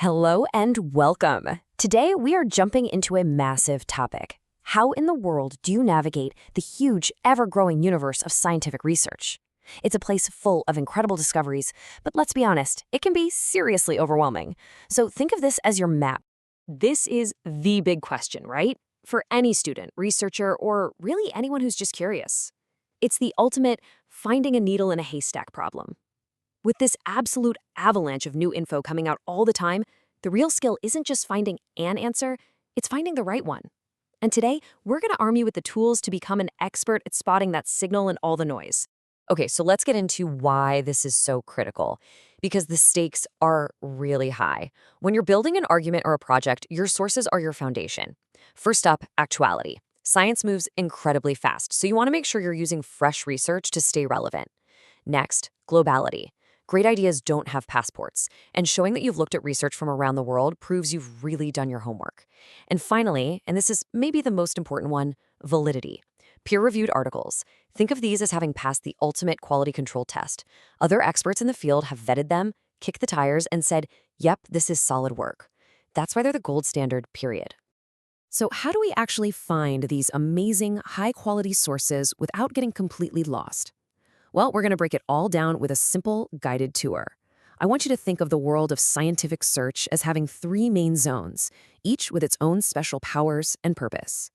Hello and welcome. Today we are jumping into a massive topic. How in the world do you navigate the huge, ever-growing universe of scientific research? It's a place full of incredible discoveries, but let's be honest, it can be seriously overwhelming. So think of this as your map. This is the big question, right? For any student, researcher, or really anyone who's just curious. It's the ultimate finding a needle in a haystack problem. With this absolute avalanche of new info coming out all the time, the real skill isn't just finding an answer, it's finding the right one. And today, we're going to arm you with the tools to become an expert at spotting that signal in all the noise. Okay, so let's get into why this is so critical. Because the stakes are really high. When you're building an argument or a project, your sources are your foundation. First up, actuality. Science moves incredibly fast, so you want to make sure you're using fresh research to stay relevant. Next, globality. Great ideas don't have passports, and showing that you've looked at research from around the world proves you've really done your homework. And finally, and this is maybe the most important one, validity. Peer-reviewed articles. Think of these as having passed the ultimate quality control test. Other experts in the field have vetted them, kicked the tires, and said, yep, this is solid work. That's why they're the gold standard, period. So how do we actually find these amazing, high-quality sources without getting completely lost? Well, we're going to break it all down with a simple, guided tour. I want you to think of the world of scientific search as having three main zones, each with its own special powers and purpose.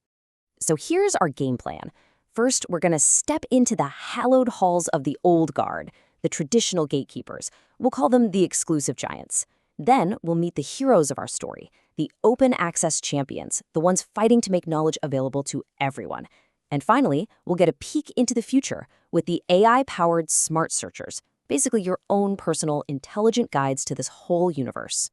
So here's our game plan. First, we're going to step into the hallowed halls of the old guard, the traditional gatekeepers. We'll call them the exclusive giants. Then we'll meet the heroes of our story, the open access champions, the ones fighting to make knowledge available to everyone. And finally, we'll get a peek into the future with the AI-powered smart searchers, basically your own personal intelligent guides to this whole universe.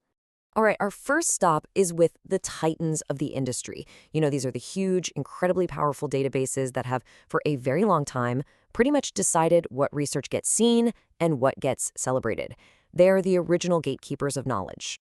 All right, our first stop is with the titans of the industry. You know, these are the huge, incredibly powerful databases that have, for a very long time, pretty much decided what research gets seen and what gets celebrated. They're the original gatekeepers of knowledge.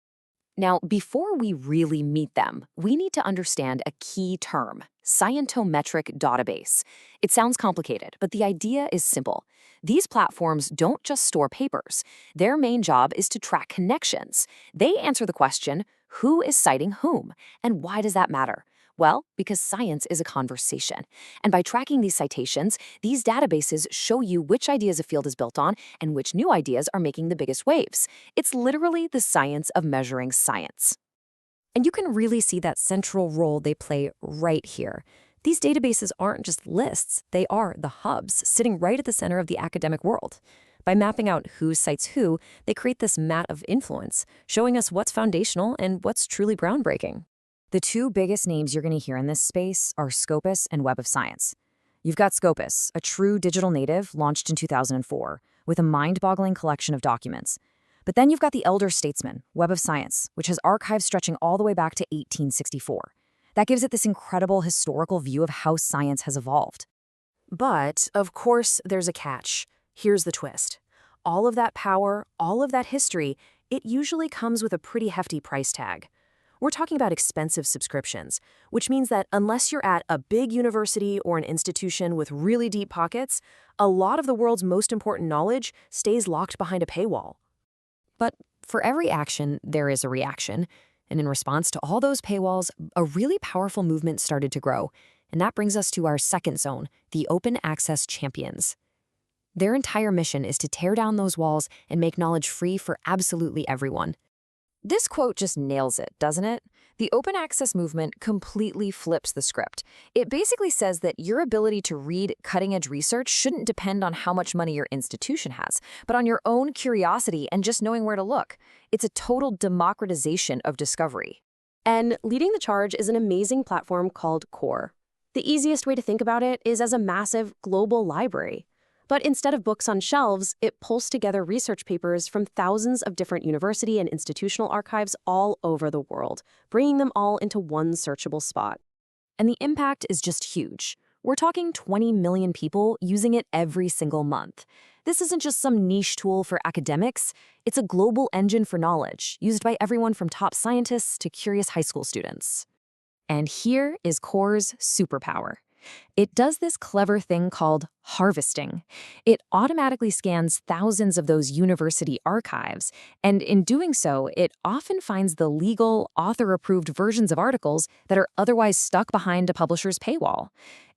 Now, before we really meet them, we need to understand a key term, scientometric database. It sounds complicated, but the idea is simple. These platforms don't just store papers. Their main job is to track connections. They answer the question, who is citing whom? And why does that matter? Well, because science is a conversation. And by tracking these citations, these databases show you which ideas a field is built on and which new ideas are making the biggest waves. It's literally the science of measuring science. And you can really see that central role they play right here. These databases aren't just lists, they are the hubs sitting right at the center of the academic world. By mapping out who cites who, they create this mat of influence, showing us what's foundational and what's truly groundbreaking. The two biggest names you're going to hear in this space are Scopus and Web of Science. You've got Scopus, a true digital native launched in 2004, with a mind-boggling collection of documents. But then you've got the elder statesman, Web of Science, which has archives stretching all the way back to 1864. That gives it this incredible historical view of how science has evolved. But, of course, there's a catch. Here's the twist. All of that power, all of that history, it usually comes with a pretty hefty price tag. We're talking about expensive subscriptions, which means that unless you're at a big university or an institution with really deep pockets, a lot of the world's most important knowledge stays locked behind a paywall. But for every action, there is a reaction. And in response to all those paywalls, a really powerful movement started to grow. And that brings us to our second zone, the open access champions. Their entire mission is to tear down those walls and make knowledge free for absolutely everyone. This quote just nails it, doesn't it? The open access movement completely flips the script. It basically says that your ability to read cutting-edge research shouldn't depend on how much money your institution has, but on your own curiosity and just knowing where to look. It's a total democratization of discovery. And leading the charge is an amazing platform called Core. The easiest way to think about it is as a massive global library. But instead of books on shelves, it pulls together research papers from thousands of different university and institutional archives all over the world, bringing them all into one searchable spot. And the impact is just huge. We're talking 20 million people using it every single month. This isn't just some niche tool for academics. It's a global engine for knowledge, used by everyone from top scientists to curious high school students. And here is Core's superpower. It does this clever thing called harvesting. It automatically scans thousands of those university archives, and in doing so, it often finds the legal, author-approved versions of articles that are otherwise stuck behind a publisher's paywall.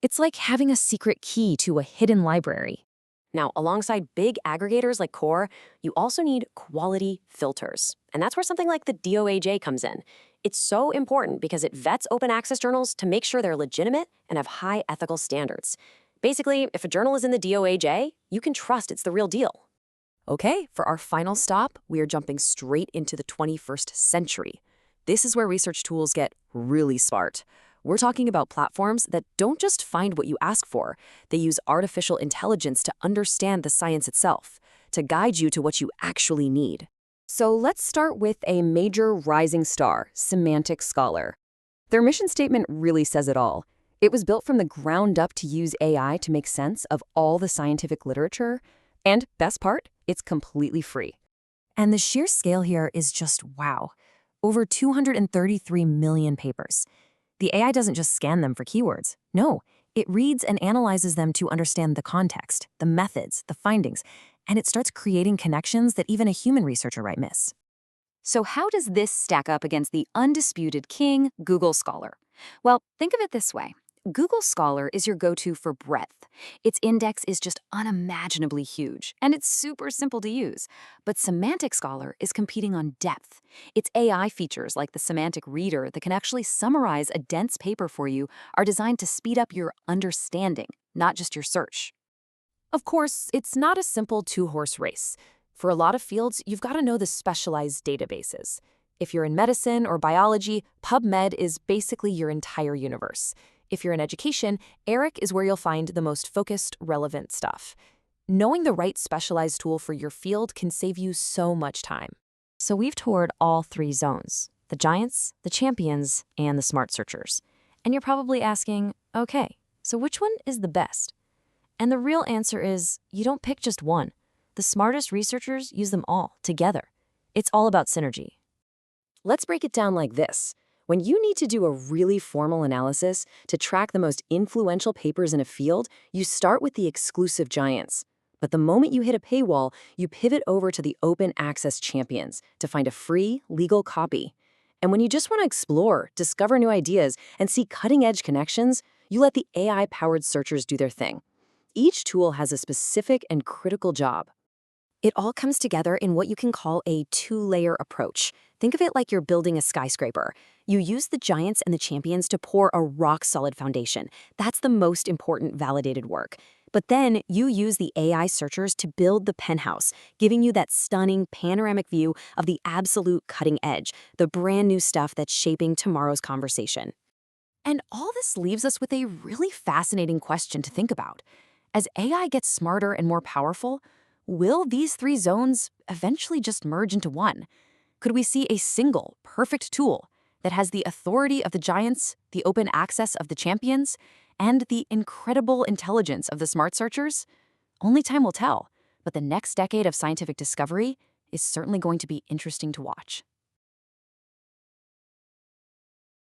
It's like having a secret key to a hidden library. Now, alongside big aggregators like Core, you also need quality filters. And that's where something like the DOAJ comes in. It's so important because it vets open access journals to make sure they're legitimate and have high ethical standards. Basically, if a journal is in the DOAJ, you can trust it's the real deal. Okay, for our final stop, we are jumping straight into the 21st century. This is where research tools get really smart. We're talking about platforms that don't just find what you ask for. They use artificial intelligence to understand the science itself, to guide you to what you actually need. So let's start with a major rising star, Semantic Scholar. Their mission statement really says it all. It was built from the ground up to use AI to make sense of all the scientific literature. And best part, it's completely free. And the sheer scale here is just wow. Over 233 million papers. The AI doesn't just scan them for keywords. No, it reads and analyzes them to understand the context, the methods, the findings, and it starts creating connections that even a human researcher might miss. So how does this stack up against the undisputed king, Google Scholar? Well, think of it this way. Google Scholar is your go-to for breadth. Its index is just unimaginably huge, and it's super simple to use. But Semantic Scholar is competing on depth. Its AI features, like the Semantic Reader that can actually summarize a dense paper for you, are designed to speed up your understanding, not just your search. Of course, it's not a simple two-horse race. For a lot of fields, you've got to know the specialized databases. If you're in medicine or biology, PubMed is basically your entire universe. If you're in education, ERIC is where you'll find the most focused, relevant stuff. Knowing the right specialized tool for your field can save you so much time. So we've toured all three zones, the giants, the champions, and the smart searchers. And you're probably asking, okay, so which one is the best? And the real answer is, you don't pick just one. The smartest researchers use them all together. It's all about synergy. Let's break it down like this. When you need to do a really formal analysis to track the most influential papers in a field, you start with the exclusive giants. But the moment you hit a paywall, you pivot over to the open access champions to find a free, legal copy. And when you just want to explore, discover new ideas, and see cutting-edge connections, you let the AI-powered searchers do their thing. Each tool has a specific and critical job. It all comes together in what you can call a two-layer approach. Think of it like you're building a skyscraper. You use the giants and the champions to pour a rock-solid foundation. That's the most important validated work. But then you use the AI searchers to build the penthouse, giving you that stunning panoramic view of the absolute cutting edge, the brand new stuff that's shaping tomorrow's conversation. And all this leaves us with a really fascinating question to think about. As AI gets smarter and more powerful, will these three zones eventually just merge into one? Could we see a single, perfect tool that has the authority of the giants, the open access of the champions, and the incredible intelligence of the smart searchers? Only time will tell, but the next decade of scientific discovery is certainly going to be interesting to watch.